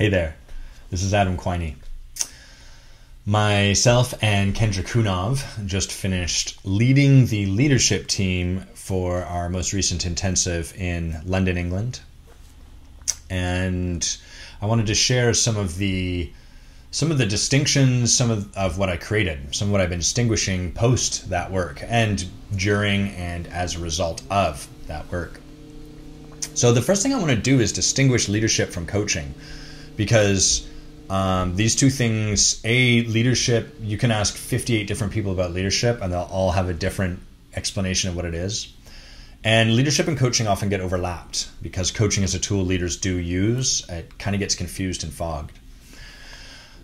Hey there, this is Adam Quiney. Myself and Kendra Kunov just finished leading the leadership team for our most recent intensive in London, England. And I wanted to share some of the distinctions, some of what I created, some of what I've been distinguishing post that work and during and as a result of that work. So the first thing I want to do is distinguish leadership from coaching, because these two things, leadership, you can ask 58 different people about leadership and they'll all have a different explanation of what it is. And leadership and coaching often get overlapped because coaching is a tool leaders do use. It kind of gets confused and fogged.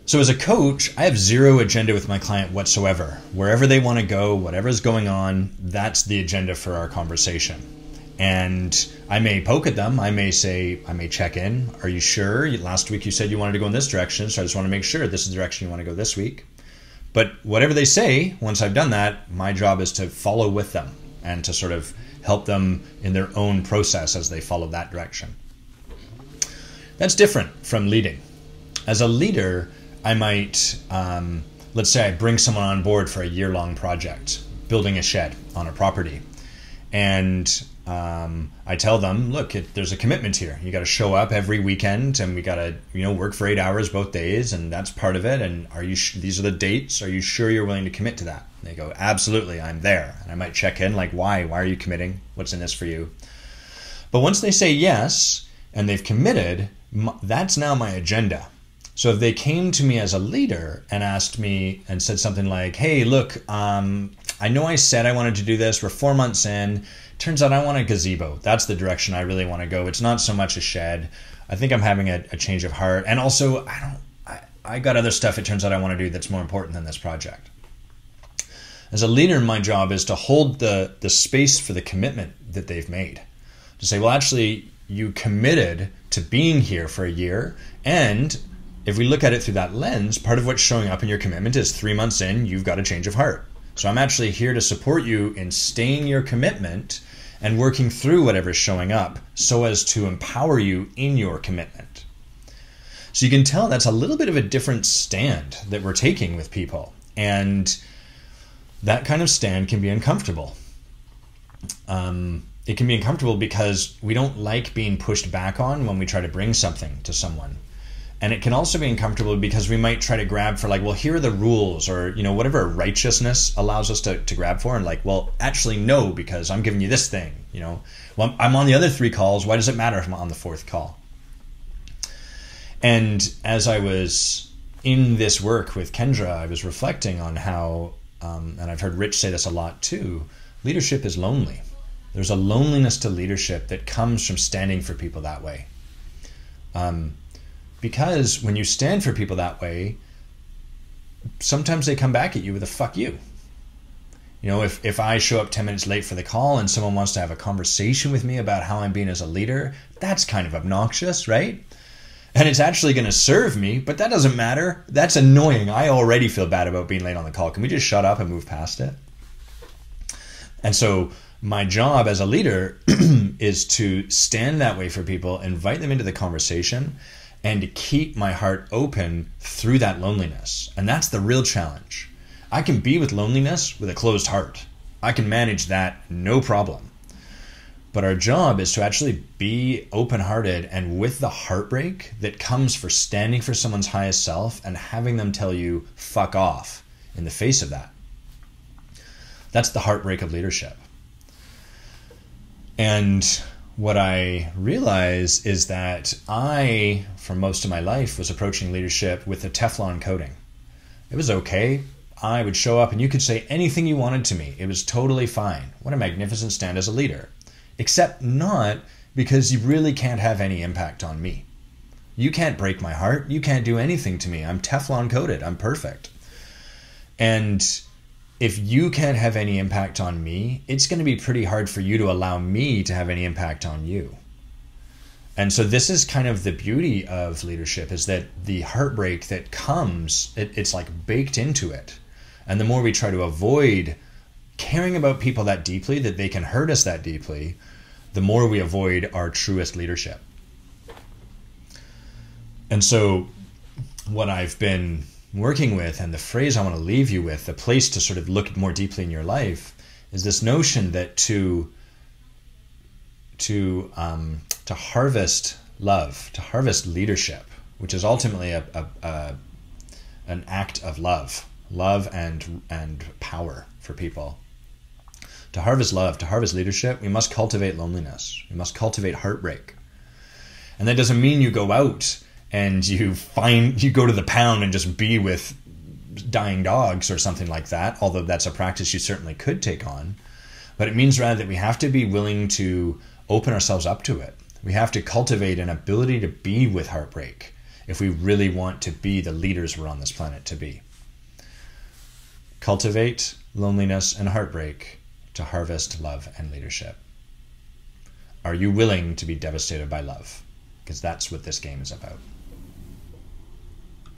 So as a coach, I have zero agenda with my client whatsoever. Wherever they want to go, whatever's going on, that's the agenda for our conversation. And I may poke at them. I may check in. Are you sure? Last week you said you wanted to go in this direction, so I just want to make sure this is the direction you want to go this week. But whatever they say, once I've done that, my job is to follow with them and to sort of help them in their own process as they follow that direction. That's different from leading. As a leader, I might, let's say I bring someone on board for a year-long project, building a shed on a property. And I tell them, look, there's a commitment here. You got to show up every weekend, and we got to, work for 8 hours both days, and that's part of it. And these are the dates. Are you sure you're willing to commit to that? And they go, absolutely, I'm there. And I might check in, like, why? Why are you committing? What's in this for you? But once they say yes, and they've committed, that's now my agenda. So if they came to me as a leader and asked me and said something like, hey, look, I know I said I wanted to do this. We're 4 months in. Turns out I want a gazebo. That's the direction I really want to go. It's not so much a shed. I think I'm having a change of heart. And also, I got other stuff it turns out I want to do that's more important than this project. As a leader, my job is to hold the space for the commitment that they've made. To say, well, actually, you committed to being here for a year. And if we look at it through that lens, part of what's showing up in your commitment is 3 months in, you've got a change of heart. So I'm actually here to support you in staying your commitment and working through whatever's showing up so as to empower you in your commitment. So you can tell that's a little bit of a different stand that we're taking with people. And that kind of stand can be uncomfortable. It can be uncomfortable because we don't like being pushed back on when we try to bring something to someone. And it can also be uncomfortable because we might try to grab for like, well, here are the rules, or, whatever righteousness allows us to grab for, and like, well, actually no, because I'm giving you this thing, well, I'm on the other 3 calls. Why does it matter if I'm on the 4th call? And as I was in this work with Kendra, I was reflecting on how, and I've heard Rich say this a lot too, leadership is lonely. There's a loneliness to leadership that comes from standing for people that way. Because when you stand for people that way, sometimes they come back at you with a fuck you. If I show up 10 minutes late for the call and someone wants to have a conversation with me about how I'm being as a leader, that's kind of obnoxious, right? And it's actually going to serve me, but that doesn't matter. That's annoying. I already feel bad about being late on the call. Can we just shut up and move past it? And so my job as a leader is to stand that way for people, invite them into the conversation, and to keep my heart open through that loneliness. And that's the real challenge. I can be with loneliness with a closed heart. I can manage that, no problem. But our job is to actually be open-hearted and with the heartbreak that comes for standing for someone's highest self and having them tell you, fuck off, in the face of that. That's the heartbreak of leadership. And what I realize is that I, for most of my life, was approaching leadership with a Teflon coating. It was okay. I would show up and you could say anything you wanted to me. It was totally fine. What a magnificent stand as a leader. Except not because you really can't have any impact on me. You can't break my heart. You can't do anything to me. I'm Teflon coated. I'm perfect. And if you can't have any impact on me, it's going to be pretty hard for you to allow me to have any impact on you. And so this is kind of the beauty of leadership, is that the heartbreak that comes, it's like baked into it. And the more we try to avoid caring about people that deeply, that they can hurt us that deeply, the more we avoid our truest leadership. And so what I've been working with, and the phrase I want to leave you with, the place to sort of look more deeply in your life, is this notion that to harvest love, to harvest leadership, which is ultimately an act of love and power for people. To harvest love, to harvest leadership, we must cultivate loneliness. We must cultivate heartbreak. And that doesn't mean you go out and you go to the pound and just be with dying dogs or something like that, although that's a practice you certainly could take on. But it means rather that we have to be willing to open ourselves up to it. We have to cultivate an ability to be with heartbreak if we really want to be the leaders we're on this planet to be. Cultivate loneliness and heartbreak to harvest love and leadership. Are you willing to be devastated by love? Because that's what this game is about.